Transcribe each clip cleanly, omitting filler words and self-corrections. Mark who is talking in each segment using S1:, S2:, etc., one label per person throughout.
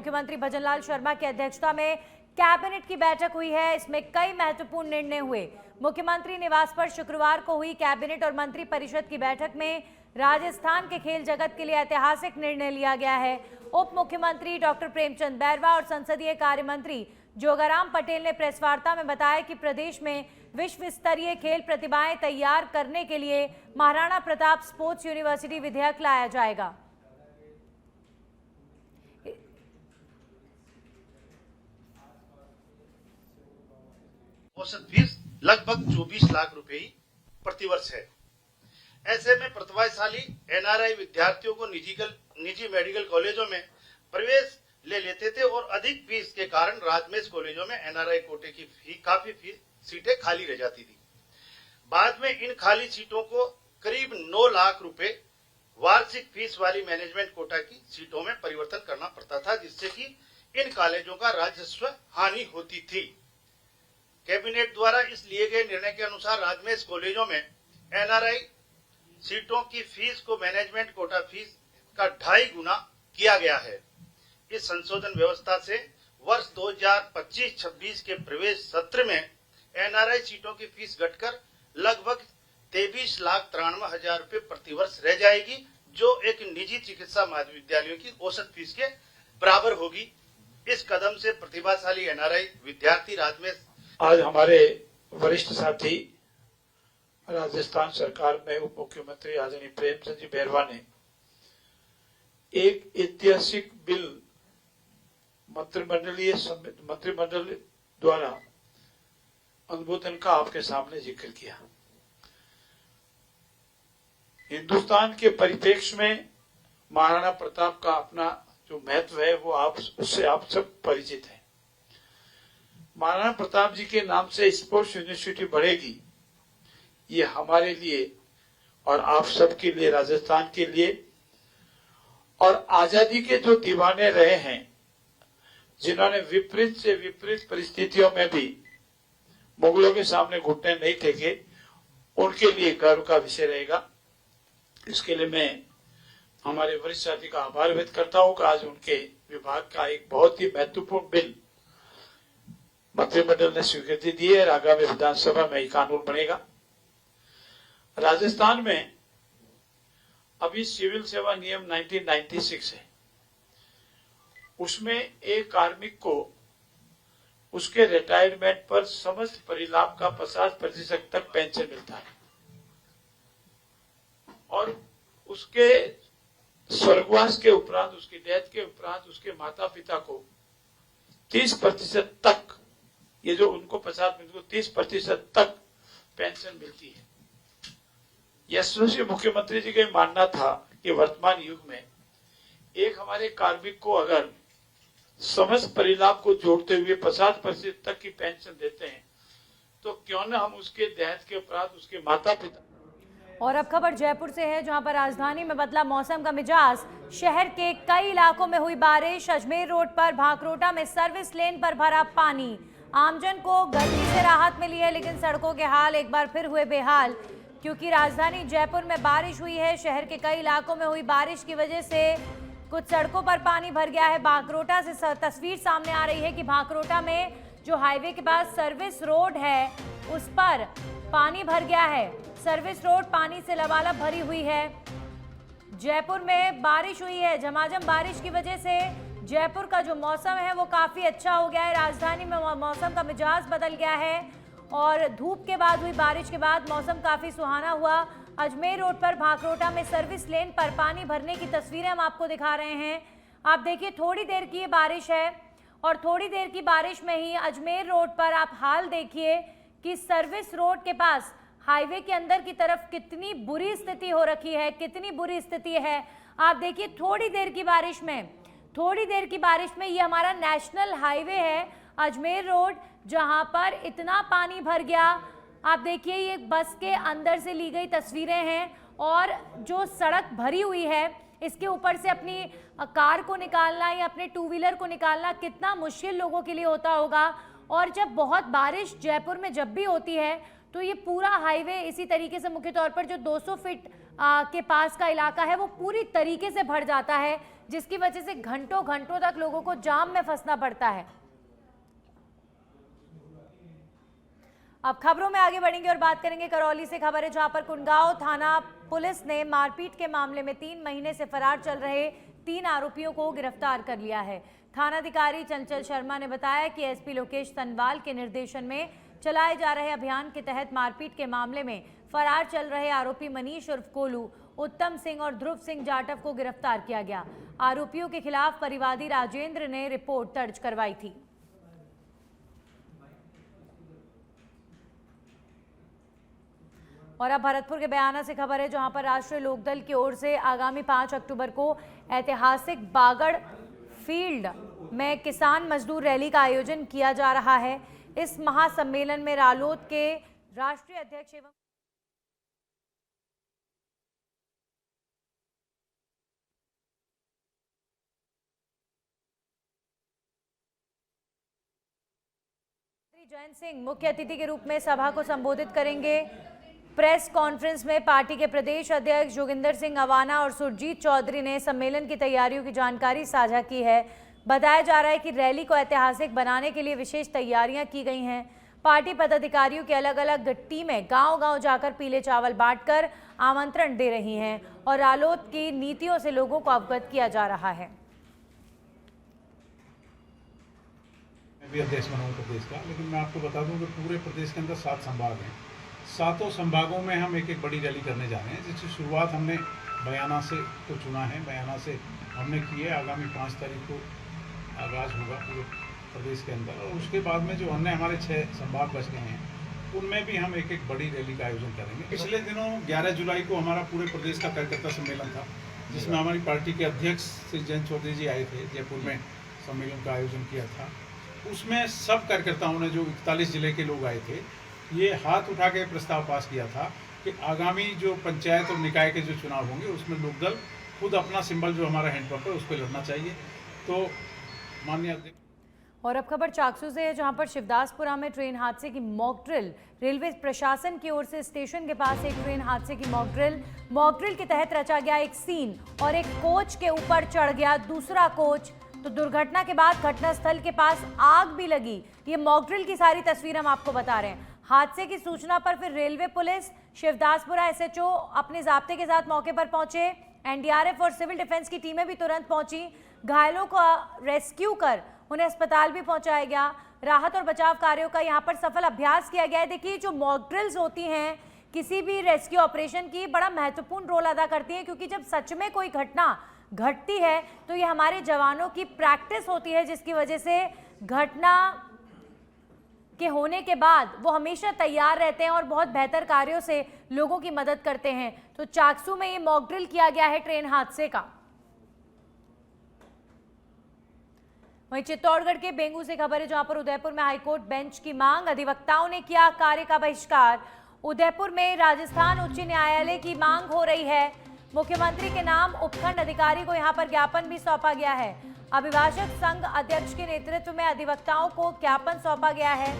S1: मुख्यमंत्री भजनलाल शर्मा की अध्यक्षता में कैबिनेट की बैठक हुई है। इसमें कई महत्वपूर्ण निर्णय हुए। मुख्यमंत्री निवास पर शुक्रवार को हुई कैबिनेट और मंत्री परिषद की बैठक में राजस्थान के खेल जगत के लिए ऐतिहासिक निर्णय लिया गया है। उप मुख्यमंत्री डॉक्टर प्रेमचंद बैरवा और संसदीय कार्य मंत्री जोगाराम पटेल ने प्रेस वार्ता में बताया कि प्रदेश में विश्व स्तरीय खेल प्रतिभाएं तैयार करने के लिए महाराणा प्रताप स्पोर्ट्स यूनिवर्सिटी विधेयक लाया जाएगा।
S2: औसत फीस लगभग 24 लाख रुपए ही प्रतिवर्ष है। ऐसे में प्रतिभाशाली एनआरआई विद्यार्थियों को निजी मेडिकल कॉलेजों में प्रवेश ले लेते थे और अधिक फीस के कारण राजमेश कॉलेजों में एनआरआई कोटे की काफी सीटें खाली रह जाती थी। बाद में इन खाली सीटों को करीब 9 लाख रुपए वार्षिक फीस वाली मैनेजमेंट कोटा की सीटों में परिवर्तन करना पड़ता था, जिससे कि इन कॉलेजों का राजस्व हानि होती थी। कैबिनेट द्वारा इस लिए गए निर्णय के अनुसार राजमेश कॉलेजों में एनआरआई सीटों की फीस को मैनेजमेंट कोटा फीस का 2.5 गुना किया गया है। इस संशोधन व्यवस्था से वर्ष 2025-26 के प्रवेश सत्र में एनआरआई सीटों की फीस घटकर लगभग 23,93,000 रुपए प्रतिवर्ष रह जाएगी, जो एक निजी चिकित्सा महाविद्यालयों की औसत फीस के बराबर होगी। इस कदम से प्रतिभाशाली एनआरआई विद्यार्थी राजमेश
S3: आज हमारे वरिष्ठ साथी राजस्थान सरकार में उप मुख्यमंत्री आदरणीय प्रेमचंद जी बैरवा ने एक ऐतिहासिक बिल मंत्रिमंडल द्वारा अनुमोदन का आपके सामने जिक्र किया। हिंदुस्तान के परिप्रेक्ष्य में महाराणा प्रताप का अपना जो महत्व है वो उससे आप सब परिचित हैं। महाराणा प्रताप जी के नाम से स्पोर्ट्स यूनिवर्सिटी बढ़ेगी, ये हमारे लिए और आप सबके लिए, राजस्थान के लिए और आजादी के जो दीवाने रहे हैं, जिन्होंने विपरीत से विपरीत परिस्थितियों में भी मुगलों के सामने घुटने नहीं टेके, उनके लिए गर्व का विषय रहेगा। इसके लिए मैं हमारे वरिष्ठ साथी का आभार व्यक्त करता हूं कि आज उनके विभाग का एक बहुत ही महत्वपूर्ण बिल मंत्रिमंडल ने स्वीकृति दी है और आगामी विधानसभा में कानून बनेगा। राजस्थान में अभी सिविल सेवा नियम 1996 है, उसमें एक कार्मिक को उसके रिटायरमेंट पर समस्त परिलाभ का 50% तक पेंशन मिलता है और उसके स्वर्गवास के उपरांत, उसकी डेथ के उपरांत उसके माता पिता को 30% तक, ये जो उनको 50% को 30% तक पेंशन मिलती है। यशस्वी मुख्यमंत्री जी का मानना था कि वर्तमान युग में एक हमारे कार्मिक को अगर समस्त परिलाभ को जोड़ते हुए 50% तक की पेंशन देते हैं तो क्यों न हम उसके देहांत के उपरांत उसके माता पिता।
S1: और अब खबर जयपुर से है, जहां पर राजधानी में बदला मौसम का मिजाज। शहर के कई इलाकों में हुई बारिश। अजमेर रोड पर भाकरोटा में सर्विस लेन पर भरा पानी। आमजन को गर्मी से राहत मिली है, लेकिन सड़कों के हाल एक बार फिर हुए बेहाल, क्योंकि राजधानी जयपुर में बारिश हुई है। शहर के कई इलाकों में हुई बारिश की वजह से कुछ सड़कों पर पानी भर गया है। भाकरोटा से तस्वीर सामने आ रही है कि भाकरोटा में जो हाईवे के पास सर्विस रोड है उस पर पानी भर गया है। सर्विस रोड पानी से लबालब भरी हुई है। जयपुर में बारिश हुई है। झमाझम बारिश की वजह से जयपुर का जो मौसम है वो काफ़ी अच्छा हो गया है। राजधानी में मौसम का मिजाज बदल गया है और धूप के बाद हुई बारिश के बाद मौसम काफ़ी सुहाना हुआ। अजमेर रोड पर भाकरोटा में सर्विस लेन पर पानी भरने की तस्वीरें हम आपको दिखा रहे हैं। आप देखिए, थोड़ी देर की ये बारिश है और थोड़ी देर की बारिश में ही अजमेर रोड पर आप हाल देखिए कि सर्विस रोड के पास हाईवे के अंदर की तरफ कितनी बुरी स्थिति हो रखी है, कितनी बुरी स्थिति है। आप देखिए, थोड़ी देर की बारिश में ये हमारा नेशनल हाईवे है अजमेर रोड, जहां पर इतना पानी भर गया। आप देखिए, ये बस के अंदर से ली गई तस्वीरें हैं और जो सड़क भरी हुई है इसके ऊपर से अपनी कार को निकालना या अपने टू व्हीलर को निकालना कितना मुश्किल लोगों के लिए होता होगा। और जब बहुत बारिश जयपुर में जब भी होती है तो ये पूरा हाईवे इसी तरीके से, मुख्य तौर पर जो 200 फीट के पास का इलाका है वो पूरी तरीके से भर जाता है। जिसकी वजह से घंटों घंटों तक लोगों को जाम में फंसना पड़ता है। अब खबरों में आगे बढ़ेंगे और बात करेंगे करौली से। खबर है जहां पर कुंडगांव थाना पुलिस ने मारपीट के मामले में 3 महीने से फरार चल रहे 3 आरोपियों को गिरफ्तार कर लिया है। थानाधिकारी चंचल शर्मा ने बताया कि एसपी लोकेश तनवाल के निर्देशन में चलाए जा रहे अभियान के तहत मारपीट के मामले में फरार चल रहे आरोपी मनीष उर्फ कोलू, उत्तम सिंह और ध्रुव सिंह जाटव को गिरफ्तार किया गया। आरोपियों के खिलाफ परिवादी राजेंद्र ने रिपोर्ट दर्ज करवाई थी। और अब भरतपुर के बयाना से खबर है जहां पर राष्ट्रीय लोकदल की ओर से आगामी 5 अक्टूबर को ऐतिहासिक बागड़ फील्ड में किसान मजदूर रैली का आयोजन किया जा रहा है। इस महासम्मेलन में रालोद के राष्ट्रीय अध्यक्ष एवं जयंत सिंह मुख्य अतिथि के रूप में सभा को संबोधित करेंगे। प्रेस कॉन्फ्रेंस में पार्टी के प्रदेश अध्यक्ष जोगिंदर सिंह अवाना और सुरजीत चौधरी ने सम्मेलन की तैयारियों की जानकारी साझा की है। बताया जा रहा है कि रैली को ऐतिहासिक बनाने के लिए विशेष तैयारियां की गई हैं। पार्टी पदाधिकारियों की अलग अलग टीमें गांव-गांव जाकर पीले चावल बांटकर आमंत्रण दे रही हैं और रालोद की नीतियों से लोगों को अवगत किया जा रहा है।
S4: मैं भी अध्यक्ष बना हूं प्रदेश का, लेकिन मैं आपको बता दूं कि पूरे प्रदेश के अंदर 7 संभाग हैं। 7 संभागों में हम एक बड़ी रैली करने जा रहे हैं, जिसकी शुरुआत हमने बयाना से तो चुना है, बयाना से हमने की है। आगामी 5 तारीख को आगाज होगा पूरे प्रदेश के अंदर, और उसके बाद में जो अन्य हमारे 6 संभाग बच गए हैं उनमें भी हम एक बड़ी रैली का आयोजन करेंगे। पिछले दिनों 11 जुलाई को हमारा पूरे प्रदेश का कार्यकर्ता सम्मेलन था, जिसमें हमारी पार्टी के अध्यक्ष श्री जयंत चौधरी जी आए थे, जयपुर में सम्मेलन का आयोजन किया था। उसमें सब कार्यकर्ताओं ने, जो 41 जिले के लोग आए थे, ये हाथ उठा के प्रस्ताव पास किया था कि आगामी जो पंचायत और निकाय के जो चुनाव होंगे उसमें लोकदल खुद अपना सिंबल जो हमारा हैंडपंप है उस पर लड़ना चाहिए। तो माननीय अध्यक्ष। और
S1: अब खबर चाकसू से है जहां पर शिवदासपुरा में ट्रेन हादसे की मॉक ड्रिल। रेलवे प्रशासन की ओर से स्टेशन के पास एक ट्रेन हादसे की मॉक ड्रिल के तहत रचा गया एक सीन और एक कोच के ऊपर चढ़ गया दूसरा कोच। तो दुर्घटना के बाद घटनास्थल के पास आग भी लगी। ये मॉक ड्रिल की सारी तस्वीर हम आपको बता रहे हैं। हादसे की सूचना पर फिर रेलवे पुलिस, शिवदासपुरा एसएचओ अपने जाब्ते के साथ मौके पर पहुंचे। एनडीआरएफ और सिविल डिफेंस की टीमें भी तुरंत पहुंची। घायलों को रेस्क्यू कर उन्हें अस्पताल भी पहुंचाया गया। राहत और बचाव कार्यों का यहाँ पर सफल अभ्यास किया गया है। देखिए, जो मॉक ड्रिल्स होती हैं किसी भी रेस्क्यू ऑपरेशन की बड़ा महत्वपूर्ण रोल अदा करती हैं, क्योंकि जब सच में कोई घटना घटती है तो ये हमारे जवानों की प्रैक्टिस होती है, जिसकी वजह से घटना के होने के बाद वो हमेशा तैयार रहते हैं और बहुत बेहतर कार्यों से लोगों की मदद करते हैं। तो चाकसू में ये मॉक ड्रिल किया गया है ट्रेन हादसे का। वहीं चित्तौड़गढ़ के बेंगू से खबर है जहां पर उदयपुर में हाईकोर्ट बेंच की मांग, अधिवक्ताओं ने किया कार्य का बहिष्कार। उदयपुर में राजस्थान उच्च न्यायालय की मांग हो रही है। मुख्यमंत्री के नाम उपखंड अधिकारी को यहां पर ज्ञापन भी सौंपा गया है। अभिभाषक संघ अध्यक्ष के नेतृत्व में अधिवक्ताओं को ज्ञापन सौंपा गया है,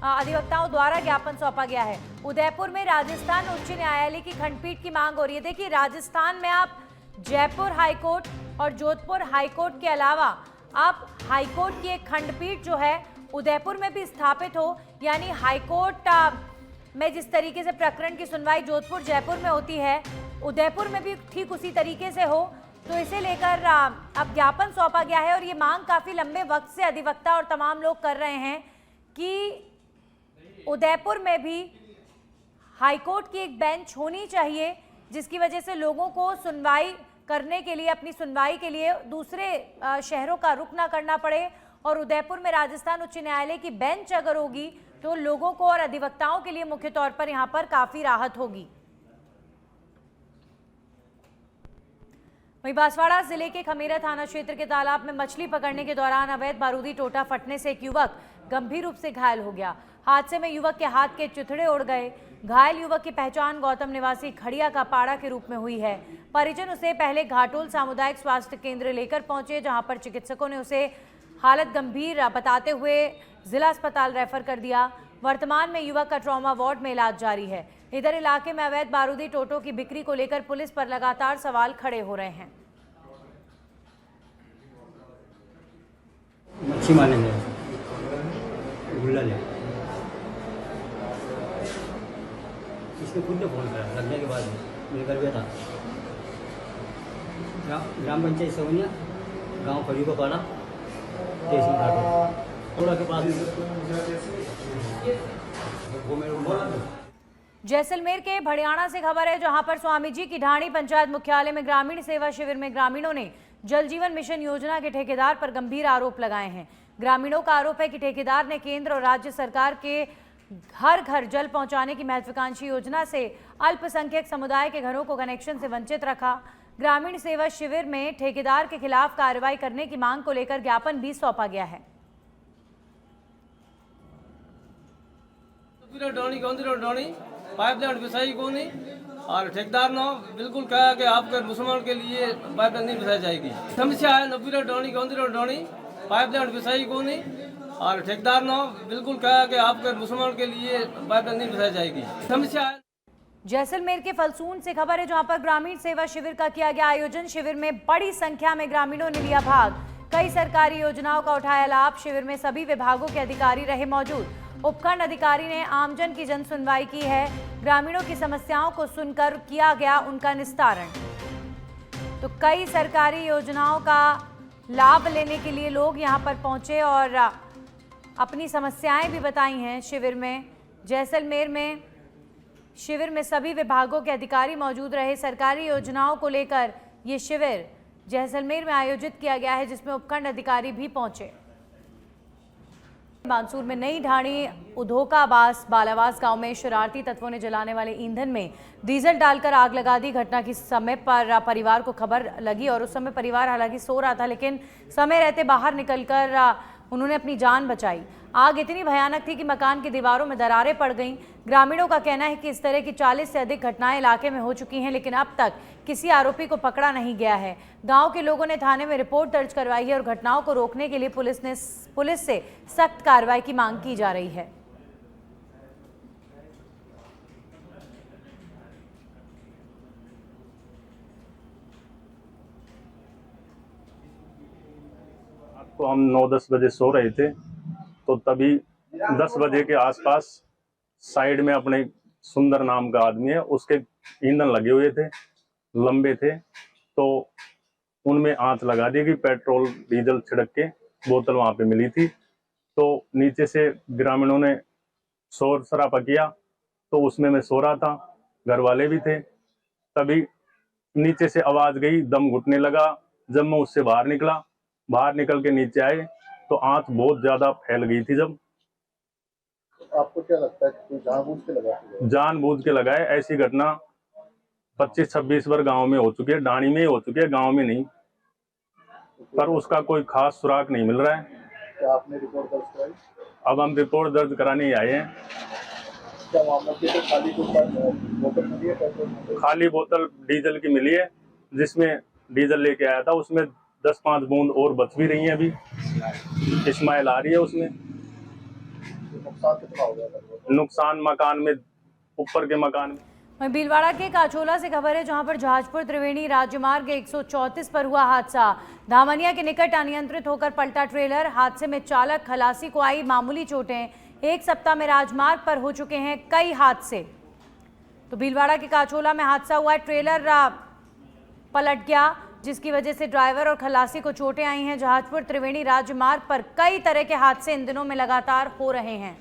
S1: अधिवक्ताओं द्वारा ज्ञापन सौंपा गया है। उदयपुर में राजस्थान उच्च न्यायालय की खंडपीठ की मांग हो रही है। देखिए, राजस्थान में आप जयपुर हाईकोर्ट और जोधपुर हाईकोर्ट के अलावा आप हाईकोर्ट की एक खंडपीठ जो है उदयपुर में भी स्थापित हो, यानी हाईकोर्ट में जिस तरीके से प्रकरण की सुनवाई जोधपुर जयपुर में होती है, उदयपुर में भी ठीक उसी तरीके से हो। तो इसे लेकर अब ज्ञापन सौंपा गया है और ये मांग काफी लंबे वक्त से अधिवक्ता और तमाम लोग कर रहे हैं कि उदयपुर में भी हाईकोर्ट की एक बेंच होनी चाहिए, जिसकी वजह से लोगों को सुनवाई करने के लिए, अपनी सुनवाई के लिए दूसरे शहरों का रुख ना करना पड़े। और उदयपुर में राजस्थान उच्च न्यायालय की बेंच अगर होगी तो लोगों को और अधिवक्ताओं के लिए मुख्य तौर पर यहाँ पर काफी राहत होगी। वहीं बांसवाड़ा जिले के खमेरा थाना क्षेत्र के तालाब में मछली पकड़ने के दौरान अवैध बारूदी टोटा फटने से एक युवक गंभीर रूप से घायल हो गया। हादसे में युवक के हाथ के चिथड़े उड़ गए। घायल युवक की पहचान गौतम निवासी खड़िया का पाड़ा के रूप में हुई है। परिजन उसे पहले घाटोल सामुदायिक स्वास्थ्य केंद्र लेकर पहुंचे, जहां पर चिकित्सकों ने उसे हालत गंभीर बताते हुए जिला अस्पताल रेफर कर दिया। वर्तमान में युवक का ट्रॉमा वार्ड में इलाज जारी है। इधर इलाके में अवैध बारूदी टोटों की बिक्री को लेकर पुलिस पर लगातार सवाल खड़े हो रहे हैं।
S5: अच्छी मानेंगे गुल्ला ले। इसने खुद ने फ़ोन करा लगने के बाद मेरे घर पे था। ग्राम पंचायत सवनिया, गांव खड़ी को पाड़ा, तहसील घाटों थोड़ा के पास वो मेरे।
S1: जैसलमेर के भड़ियाणा से खबर है, जहां पर स्वामी जी की ढाणी पंचायत मुख्यालय में ग्रामीण सेवा शिविर में ग्रामीणों ने जल जीवन मिशन योजना के ठेकेदार पर गंभीर आरोप लगाए हैं। ग्रामीणों का आरोप है कि ठेकेदार ने केंद्र और राज्य सरकार के हर घर जल पहुंचाने की महत्वाकांक्षी योजना से अल्पसंख्यक समुदाय के घरों को कनेक्शन से वंचित रखा। ग्रामीण सेवा शिविर में ठेकेदार के खिलाफ कार्रवाई करने की मांग को लेकर ज्ञापन भी सौंपा गया है।
S6: पाइपलाइन बिछाई को नहीं और ठेकेदार ने बिल्कुल कहा कि आपके मुसलमान के लिए पाइपलाइन नहीं बिछाई जाएगी। समस्या है नबीरा डोनी गौंदीरा डोनी पाइपलाइन बिछाई को नहीं और ठेकेदार ने बिल्कुल कहा कि आपके मुसलमान के लिए पाइपलाइन नहीं बिछाई जाएगी। समस्या है।
S1: जैसलमेर के फलसून से खबर है, जहां पर ग्रामीण सेवा शिविर का किया गया आयोजन। शिविर में बड़ी संख्या में ग्रामीणों ने लिया भाग। कई सरकारी योजनाओं का उठाया लाभ। शिविर में सभी विभागों के अधिकारी रहे मौजूद। उपखंड अधिकारी ने आमजन की जन सुनवाई की है। ग्रामीणों की समस्याओं को सुनकर किया गया उनका निस्तारण। तो कई सरकारी योजनाओं का लाभ लेने के लिए लोग यहां पर पहुंचे और अपनी समस्याएं भी बताई हैं। शिविर में जैसलमेर में शिविर में सभी विभागों के अधिकारी मौजूद रहे। सरकारी योजनाओं को लेकर ये शिविर जैसलमेर में आयोजित किया गया है, जिसमें उपखंड अधिकारी भी पहुंचे। बानसूर में नई ढाणी उधोकाबास बालावास गांव में शरारती तत्वों ने जलाने वाले ईंधन में डीजल डालकर आग लगा दी। घटना की समय पर परिवार को खबर लगी और उस समय परिवार हालांकि सो रहा था, लेकिन समय रहते बाहर निकलकर उन्होंने अपनी जान बचाई। आग इतनी भयानक थी कि मकान की दीवारों में दरारें पड़ गईं। ग्रामीणों का कहना है कि इस तरह की 40 से अधिक घटनाएं इलाके में हो चुकी हैं, लेकिन अब तक किसी आरोपी को पकड़ा नहीं गया है। गांव के लोगों ने थाने में रिपोर्ट दर्ज करवाई है और घटनाओं को रोकने के लिए पुलिस से सख्त कार्रवाई की मांग की जा रही है।
S7: तो हम 9-10 बजे सो रहे थे, तो तभी 10 बजे के आसपास साइड में अपने सुंदर नाम का आदमी है, उसके ईंधन लगे हुए थे, लंबे थे, तो उनमें आंच लगा दी कि पेट्रोल डीजल छिड़क के बोतल वहां पे मिली थी। तो नीचे से ग्रामीणों ने शोर शराबा किया, तो उसमें मैं सो रहा था, घर वाले भी थे। तभी नीचे से आवाज गई, दम घुटने लगा। जब मैं उससे बाहर निकल के नीचे आए तो आंच बहुत ज्यादा फैल गई थी। जब
S8: आपको क्या लगता है कि जानबूझ के लगाया?
S7: जानबूझ के लगाए। ऐसी घटना 25-26 बार गांव में हो चुकी है, ढाणी में ही हो चुकी है, गांव में नहीं, पर उसका कोई खास सुराग नहीं मिल रहा है।
S8: क्या आपने रिपोर्ट दर्ज कराई?
S7: अब हम रिपोर्ट दर्ज कराने ही आए हैं।
S8: क्या मामला तो खाली बोतल मिली है? पेट्रोल
S7: खाली बोतल डीजल की मिली है, जिसमें डीजल लेके आया था, उसमें 10-5 बूंद और बच भी रही हैं, अभी इस्माइल आ रही है उसमें।
S8: नुकसान कितना हो गया?
S7: नुकसान मकान में, ऊपर के मकान में।
S1: वहीं भीलवाड़ा के काचोला से खबर है, जहां पर जहाजपुर त्रिवेणी राजमार्ग 134 पर हुआ हादसा। धामनिया के निकट अनियंत्रित होकर पलटा ट्रेलर। हादसे में चालक खलासी को आई मामूली चोटें। एक सप्ताह में राजमार्ग पर हो चुके हैं कई हादसे। तो भीलवाड़ा के काचोला में हादसा हुआ है, ट्रेलर पलट गया, जिसकी वजह से ड्राइवर और खलासी को चोटें आई हैं। जहाजपुर त्रिवेणी राजमार्ग पर कई तरह के हादसे इन दिनों में लगातार हो रहे हैं।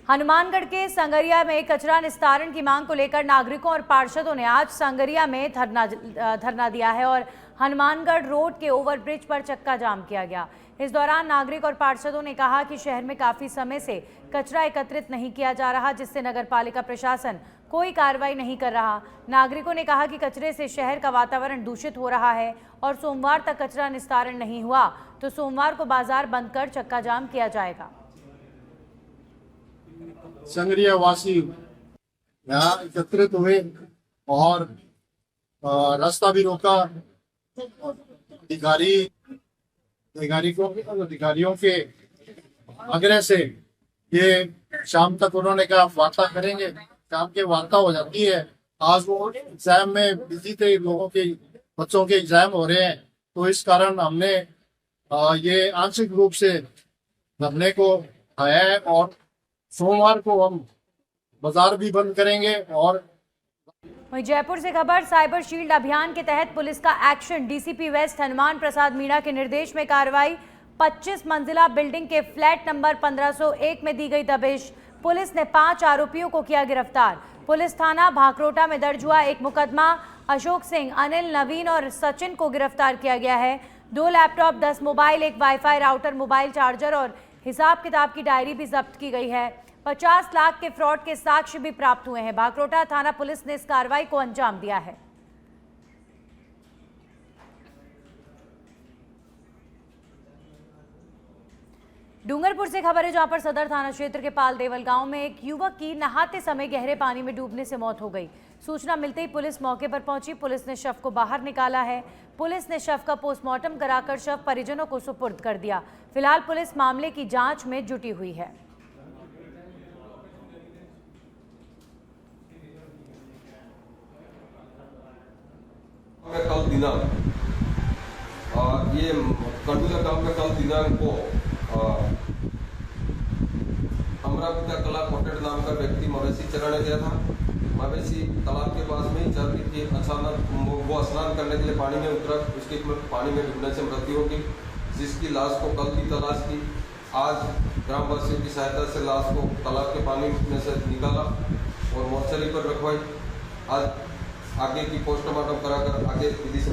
S1: हनुमानगढ़ के संगरिया में कचरा निस्तारण की मांग को लेकर नागरिकों और पार्षदों ने आज संगरिया में धरना दिया है और हनुमानगढ़ रोड के ओवरब्रिज पर चक्का जाम किया गया। इस दौरान नागरिक और पार्षदों ने कहा कि शहर में काफी समय से कचरा एकत्रित नहीं किया जा रहा, जिससे नगरपालिका प्रशासन कोई कार्रवाई नहीं कर रहा। नागरिकों ने कहा कि कचरे से शहर का वातावरण दूषित हो रहा है और सोमवार तक कचरा निस्तारण नहीं हुआ तो सोमवार को बाजार बंद कर चक्का जाम किया जाएगा।
S8: संगरिया वासी यहाँ एकत्रित हुए और रास्ता भी रोका। अधिकारियों के आग्रह से ये शाम तक उन्होंने कहा वार्ता करेंगे। शाम के वार्ता हो जाती है। आज वो एग्जाम में बिजी थे, लोगों के बच्चों के एग्जाम हो रहे हैं, तो इस कारण हमने ये आंशिक रूप से धरने को उठाया है और सोमवार को हम बाजार भी बंद करेंगे। और
S1: वहीं जयपुर से खबर, साइबर शील्ड अभियान के तहत पुलिस का action. DCP waste Hanuman Prasad Meena के निर्देश में कार्रवाई। 25 मंजिला बिल्डिंग के फ्लैट नंबर 1501 में दी गई दबिश। पुलिस ने 5 आरोपियों को किया गिरफ्तार। पुलिस थाना भाकरोटा में दर्ज हुआ एक मुकदमा। अशोक सिंह, अनिल, नवीन और सचिन को गिरफ्तार किया गया है। 2 लैपटॉप, 10 मोबाइल, एक वाईफाई राउटर, मोबाइल चार्जर और हिसाब किताब की डायरी भी जब्त की गई है। 50 लाख के फ्रॉड के साक्ष्य भी प्राप्त हुए हैं। भाकरोटा थाना पुलिस ने इस कार्रवाई को अंजाम दिया है। डूंगरपुर से खबर है, जहां पर सदर थाना क्षेत्र के पाल देवल गांव में एक युवक की नहाते समय गहरे पानी में डूबने से मौत हो गई। सूचना मिलते ही पुलिस मौके पर पहुंची। पुलिस ने शव को बाहर निकाला है। पुलिस ने शव का पोस्टमार्टम कराकर शव परिजनों को सुपुर्द कर दिया। फिलहाल पुलिस मामले की जांच में जुटी हुई है।
S9: कल दिनांक ये कंडूला गांव में कल दिनांक को अमरावती कला कोटेड नाम का व्यक्ति मवेशी चराने गया था। मवेशी तालाब के पास में ही चल रही थी। अचानक वो स्नान करने के लिए पानी में उतरा, उसकी पानी में डूबने से मृत्यु हो गई, जिसकी लाश को कल की तलाश की। आज ग्रामवासियों की सहायता से लाश को तालाब के पानी में से निकाला और मोर्चरी पर रखवाई। आज आगे की पोस्टमार्टम कराकर आगे विधि